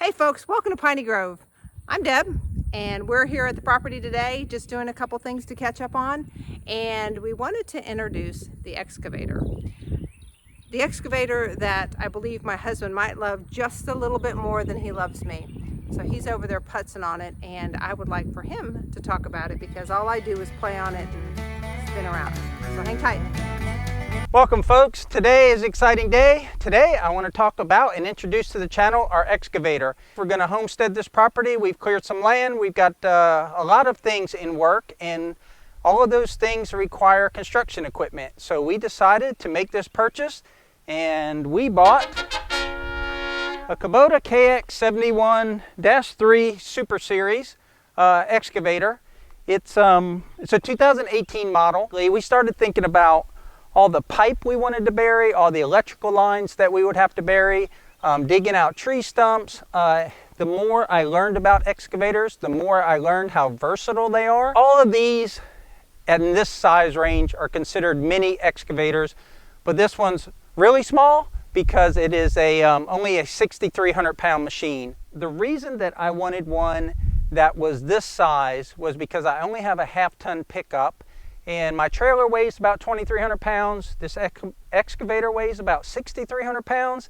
Hey folks, welcome to Piney Grove. I'm Deb and we're here at the property today just doing a couple things to catch up on, and we wanted to introduce the excavator. The excavator that I believe my husband might love just a little bit more than he loves me. So he's over there putzing on it, and I would like for him to talk about it because all I do is play on it and spin around. So hang tight. Welcome folks, today is an exciting day. Today I want to talk about and introduce to the channel our excavator. We're going to homestead this property. We've cleared some land, we've got a lot of things in work, and all of those things require construction equipment. So we decided to make this purchase, and we bought a Kubota KX71-3 Super Series excavator. It's a 2018 model. We started thinking about all the pipe we wanted to bury, all the electrical lines that we would have to bury, digging out tree stumps. The more I learned about excavators, the more I learned how versatile they are. All of these in this size range are considered mini excavators, but this one's really small because it is only a 6,300 pound machine. The reason that I wanted one that was this size was because I only have a half-ton pickup, and my trailer weighs about 2,300 pounds. This excavator weighs about 6,300 pounds.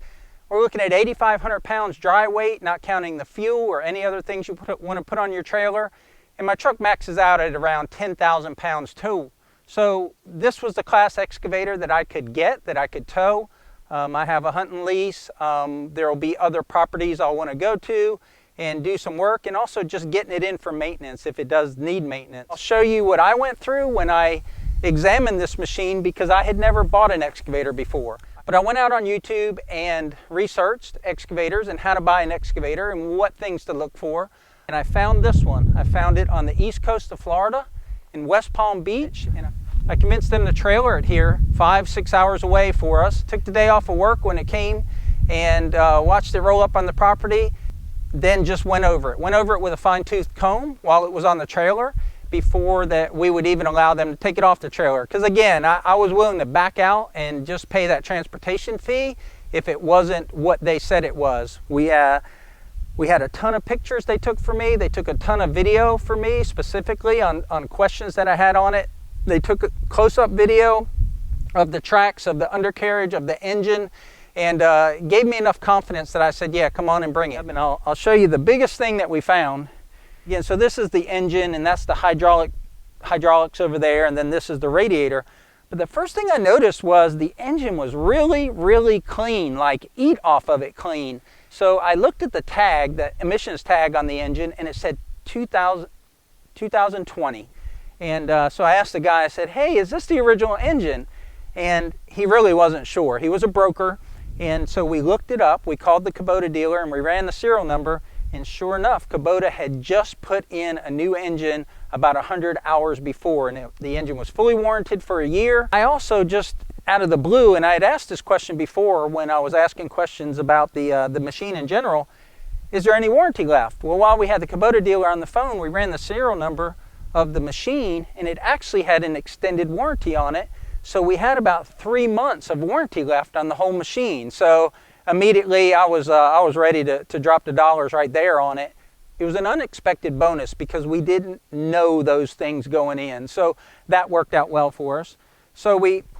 We're looking at 8,500 pounds dry weight, not counting the fuel or any other things you want to put on your trailer. And my truck maxes out at around 10,000 pounds too. So this was the class excavator that I could get, that I could tow. I have a hunting lease. There will be other properties I'll want to go to and do some work, and also just getting it in for maintenance if it does need maintenance. I'll show you what I went through when I examined this machine, because I had never bought an excavator before. But I went out on YouTube and researched excavators and how to buy an excavator and what things to look for. And I found this one. I found it on the east coast of Florida in West Palm Beach. And I convinced them to trailer it here 5-6 hours away for us. Took the day off of work when it came and watched it roll up on the property. Then just went over it with a fine-tooth comb while it was on the trailer before that we would even allow them to take it off the trailer. Because again, I was willing to back out and just pay that transportation fee if it wasn't what they said it was. We had a ton of pictures they took for me. They took a ton of video for me specifically on questions that I had on it. They took a close-up video of the tracks, of the undercarriage, of the engine, and gave me enough confidence that I said, yeah, come on and bring it. And I'll show you the biggest thing that we found. Again, so this is the engine, and that's the hydraulics over there, and then this is the radiator. But the first thing I noticed was the engine was really, really clean, like eat off of it clean. So I looked at the tag, the emissions tag on the engine, and it said 2020. And so I asked the guy, I said, hey, is this the original engine? And he really wasn't sure. He was a broker. And so we looked it up, we called the Kubota dealer, and we ran the serial number, and sure enough, Kubota had just put in a new engine about 100 hours before, and the engine was fully warranted for a year. I also, just out of the blue, and I had asked this question before when I was asking questions about the machine in general, is there any warranty left? Well, while we had the Kubota dealer on the phone, we ran the serial number of the machine, and it actually had an extended warranty on it. So we had about 3 months of warranty left on the whole machine. So immediately I was ready to drop the dollars right there on it. It was an unexpected bonus because we didn't know those things going in. So that worked out well for us. So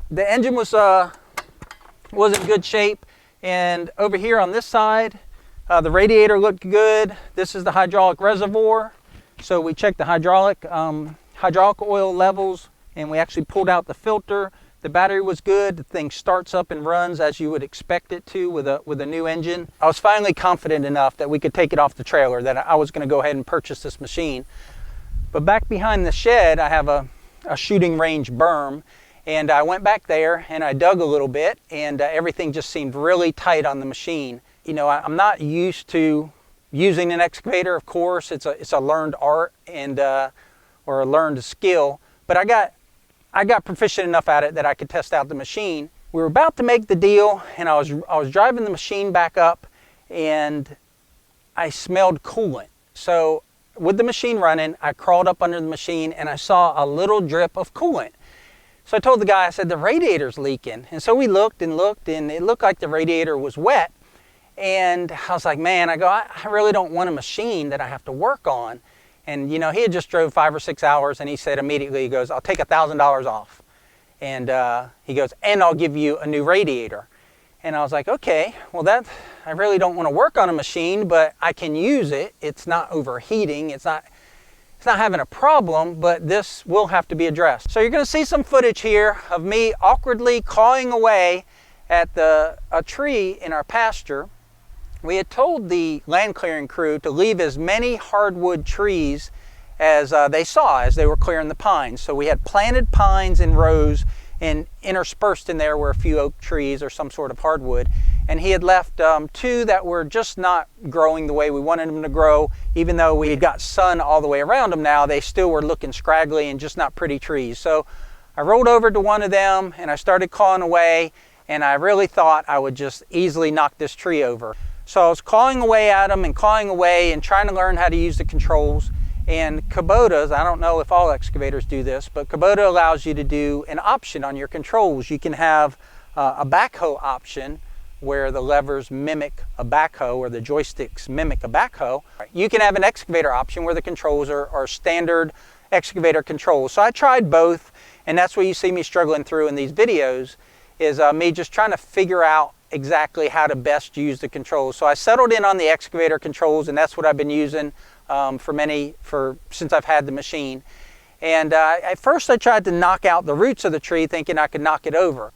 the engine was in good shape. And over here on this side, the radiator looked good. This is the hydraulic reservoir. So we checked the hydraulic oil levels, and we actually pulled out the filter. The battery was good. The thing starts up and runs as you would expect it to with a new engine. I was finally confident enough that we could take it off the trailer, that I was going to go ahead and purchase this machine. But back behind the shed, I have a shooting range berm, and I went back there and I dug a little bit, and everything just seemed really tight on the machine. You know, I'm not used to using an excavator, of course. It's a learned art and or a learned skill, but I got proficient enough at it that I could test out the machine. We were about to make the deal, and I was driving the machine back up, and I smelled coolant. So with the machine running, I crawled up under the machine, and I saw a little drip of coolant. So I told the guy, I said, the radiator's leaking. And so we looked and looked, and it looked like the radiator was wet. And I was like, man, I really don't want a machine that I have to work on. And you know, he had just drove 5 or 6 hours, and he said immediately, he goes, I'll take $1,000 off. And he goes, and I'll give you a new radiator. And I was like, okay, well I really don't want to work on a machine, but I can use it. It's not overheating. It's not having a problem, but this will have to be addressed. So you're going to see some footage here of me awkwardly clawing away at a tree in our pasture. We had told the land clearing crew to leave as many hardwood trees as they saw as they were clearing the pines. So we had planted pines in rows, and interspersed in there were a few oak trees or some sort of hardwood. And he had left 2 that were just not growing the way we wanted them to grow. Even though we had got sun all the way around them now, they still were looking scraggly and just not pretty trees. So I rolled over to one of them and I started clawing away, and I really thought I would just easily knock this tree over. So I was clawing away at them and clawing away and trying to learn how to use the controls. And Kubota's, I don't know if all excavators do this, but Kubota allows you to do an option on your controls. You can have a backhoe option where the levers mimic a backhoe or the joysticks mimic a backhoe. You can have an excavator option where the controls are standard excavator controls. So I tried both, and that's what you see me struggling through in these videos, is me just trying to figure out exactly how to best use the controls. So I settled in on the excavator controls, and that's what I've been using since I've had the machine. And at first I tried to knock out the roots of the tree thinking I could knock it over.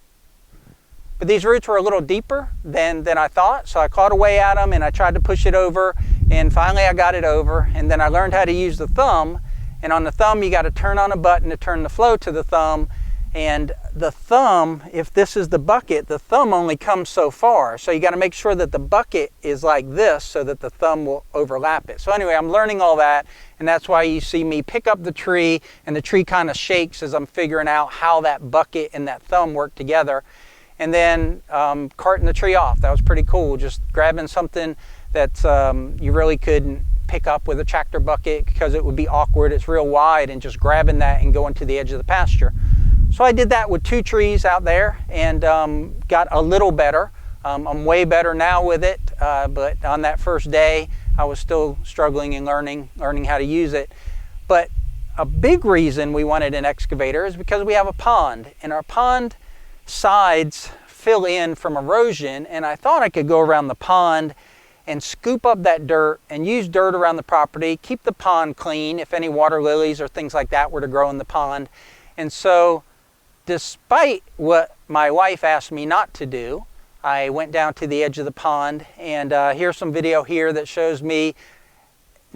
But these roots were a little deeper than I thought, so I clawed away at them and I tried to push it over, and finally I got it over. And then I learned how to use the thumb, and on the thumb you got to turn on a button to turn the flow to the thumb. And the thumb, if this is the bucket, the thumb only comes so far. So you got to make sure that the bucket is like this so that the thumb will overlap it. So anyway, I'm learning all that, and that's why you see me pick up the tree, and the tree kind of shakes as I'm figuring out how that bucket and that thumb work together. And then carting the tree off. That was pretty cool, just grabbing something that you really couldn't pick up with a tractor bucket because it would be awkward. It's real wide, and just grabbing that and going to the edge of the pasture. So I did that with 2 trees out there, and got a little better. I'm way better now with it, but on that first day I was still struggling and learning how to use it. But a big reason we wanted an excavator is because we have a pond, and our pond sides fill in from erosion, and I thought I could go around the pond and scoop up that dirt and use dirt around the property, keep the pond clean if any water lilies or things like that were to grow in the pond. And so despite what my wife asked me not to do, I went down to the edge of the pond, and here's some video here that shows me,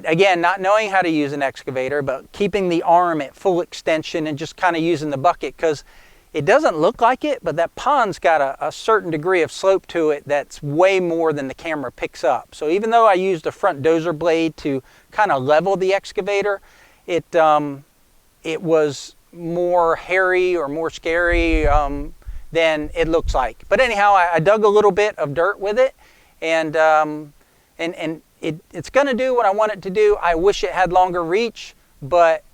again, not knowing how to use an excavator, but keeping the arm at full extension and just kind of using the bucket, because it doesn't look like it, but that pond's got a certain degree of slope to it that's way more than the camera picks up. So even though I used a front dozer blade to kind of level the excavator, it was more hairy or more scary than it looks like. But anyhow, I dug a little bit of dirt with it, and it's going to do what I want it to do. I wish it had longer reach, but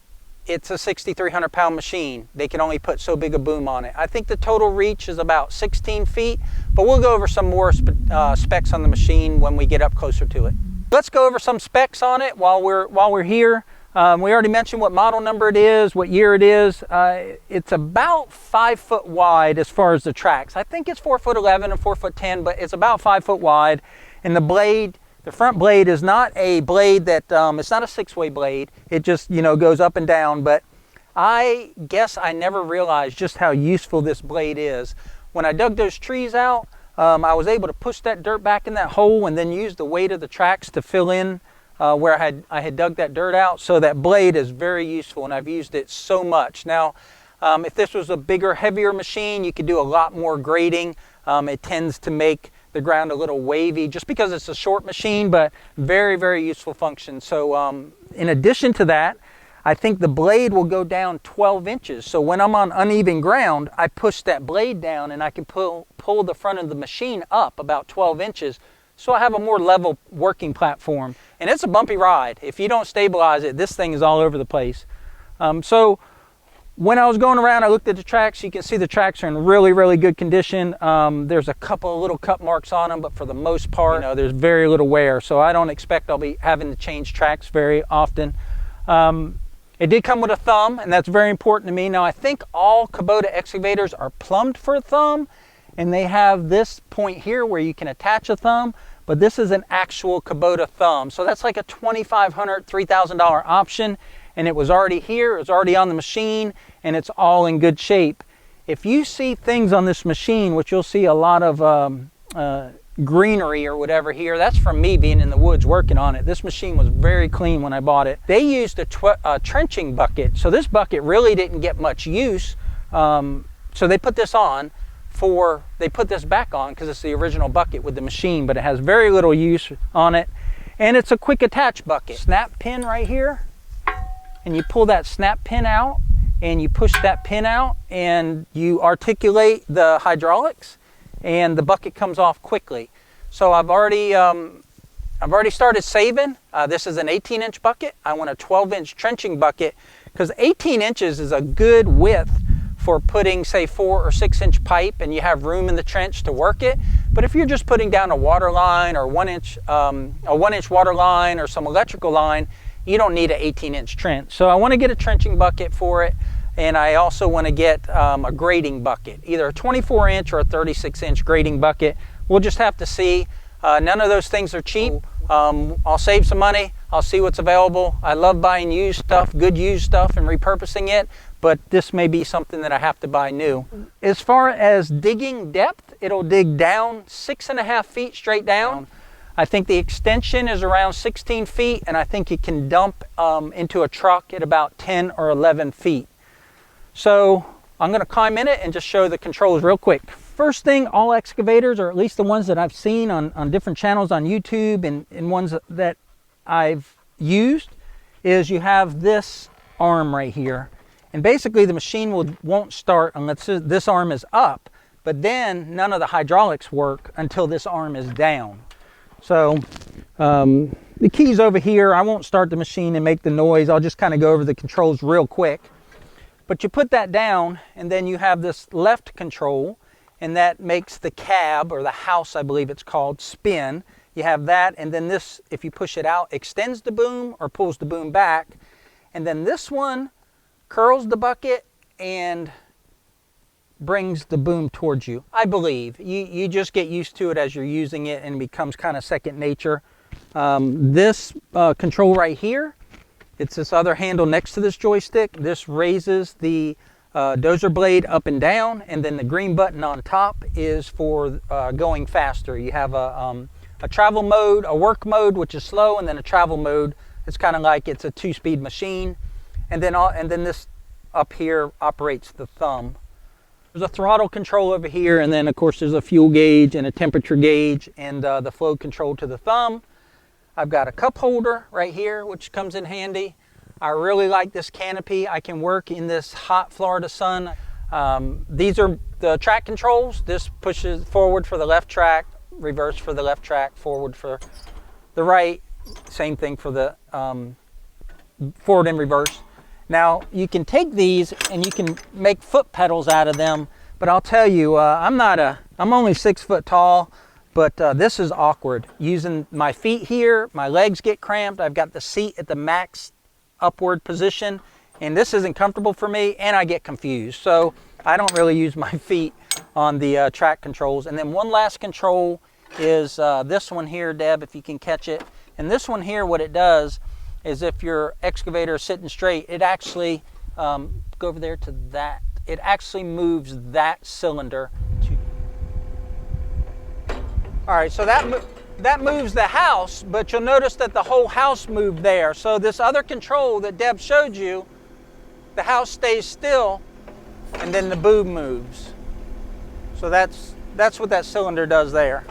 it's a 6,300 pound machine. They can only put so big a boom on it. I think the total reach is about 16 feet, but we'll go over some more specs on the machine when we get up closer to it. Let's go over some specs on it while we're here. We already mentioned what model number it is, what year it is. It's about 5 foot wide as far as the tracks. I think it's 4'11" and 4'10", but it's about 5 foot wide. And the blade, the front blade is not a blade that, it's not a 6-way blade. It just, goes up and down. But I guess I never realized just how useful this blade is. When I dug those trees out, I was able to push that dirt back in that hole and then use the weight of the tracks to fill in where I had dug that dirt out. So that blade is very useful, and I've used it so much. Now, if this was a bigger, heavier machine, you could do a lot more grading. It tends to make the ground a little wavy just because it's a short machine, but very, very useful function. So in addition to that, I think the blade will go down 12 inches. So when I'm on uneven ground, I push that blade down and I can pull the front of the machine up about 12 inches. So I have a more level working platform. And it's a bumpy ride. If you don't stabilize it, this thing is all over the place. So When I was going around, I looked at the tracks. You can see the tracks are in really, really good condition. There's a couple of little cut marks on them, but for the most part, there's very little wear. So I don't expect I'll be having to change tracks very often. It did come with a thumb, and that's very important to me. Now, I think all Kubota excavators are plumbed for a thumb, and they have this point here where you can attach a thumb, but this is an actual Kubota thumb. So that's like a $2,500, $3,000 option, and it was already here, it was already on the machine, and it's all in good shape. If you see things on this machine, which you'll see a lot of greenery or whatever here, that's from me being in the woods working on it. This machine was very clean when I bought it. They used a trenching bucket, so this bucket really didn't get much use. So they put this on they put this back on because it's the original bucket with the machine, but it has very little use on it. And it's a quick attach bucket. Snap pin right here, and you pull that snap pin out and you push that pin out and you articulate the hydraulics, and the bucket comes off quickly. So I've already started saving. This is an 18-inch bucket. I want a 12-inch trenching bucket because 18 inches is a good width for putting, say, 4 or 6-inch pipe, and you have room in the trench to work it. But if you're just putting down a water line or a 1-inch water line or some electrical line, you don't need an 18-inch trench. So I want to get a trenching bucket for it. And I also want to get a grading bucket, either a 24-inch or a 36-inch grading bucket. We'll just have to see. None of those things are cheap. I'll save some money. I'll see what's available. I love buying used stuff, good used stuff, and repurposing it, but this may be something that I have to buy new. As far as digging depth, it'll dig down 6.5 feet straight down. I think the extension is around 16 feet, and I think it can dump into a truck at about 10 or 11 feet. So I'm going to climb in it and just show the controls real quick. First thing, all excavators, or at least the ones that I've seen on different channels on YouTube and ones that I've used, is you have this arm right here. And basically the machine won't start unless this arm is up, but then none of the hydraulics work until this arm is down. So the key's over here. I won't start the machine and make the noise. I'll just kind of go over the controls real quick. But you put that down, and then you have this left control, and that makes the cab, or the house I believe it's called, spin. You have that, and then this, if you push it out, extends the boom or pulls the boom back. And then this one curls the bucket and brings the boom towards you, I believe. You just get used to it as you're using it, and it becomes kind of second nature. This control right here, it's this other handle next to this joystick. This raises the dozer blade up and down, and then the green button on top is for going faster. You have a travel mode, a work mode, which is slow, and then a travel mode. It's kind of like it's a 2-speed machine. And then this up here operates the thumb. There's a throttle control over here, and then of course there's a fuel gauge and a temperature gauge and the flow control to the thumb. I've got a cup holder right here, which comes in handy. I really like this canopy. I can work in this hot Florida sun. These are the track controls. This pushes forward for the left track, reverse for the left track, forward for the right. Same thing for the forward and reverse. Now you can take these and you can make foot pedals out of them, but I'll tell you, I'm only 6 foot tall, but this is awkward. Using my feet here, my legs get cramped. I've got the seat at the max upward position, and this isn't comfortable for me, and I get confused. So I don't really use my feet on the track controls. And then one last control is this one here, Deb, if you can catch it. And this one here, what it does is if your excavator is sitting straight, it actually, go over there to that, it actually moves that cylinder. All right, so that moves the house, but you'll notice that the whole house moved there. So this other control that Deb showed you, the house stays still, and then the boom moves. So that's what that cylinder does there.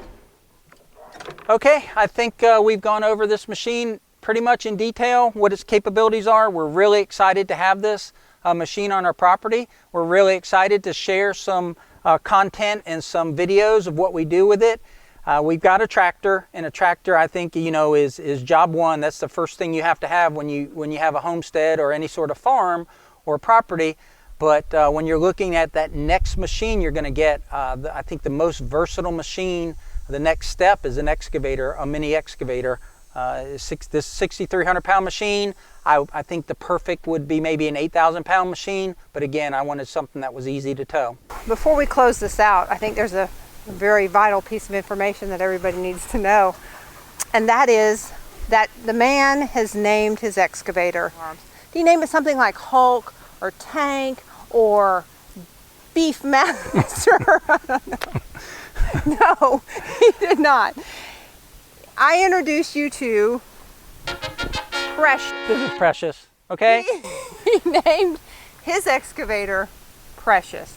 Okay, I think we've gone over this machine pretty much in detail, what its capabilities are. We're really excited to have this machine on our property. We're really excited to share some content and some videos of what we do with it. We've got a tractor, and a tractor, I think, is job one. That's the first thing you have to have when you have a homestead or any sort of farm or property. But when you're looking at that next machine, you're going to get, I think, the most versatile machine. The next step is an excavator, a mini excavator. This 6,300 pound machine, I think the perfect would be maybe an 8,000 pound machine. But again, I wanted something that was easy to tow. Before we close this out, I think there's a very vital piece of information that everybody needs to know. And that is that the man has named his excavator. Did he name it something like Hulk or Tank or Beef Master? I don't know. No, he did not. I introduce you to Precious. This is Precious, okay? He named his excavator Precious.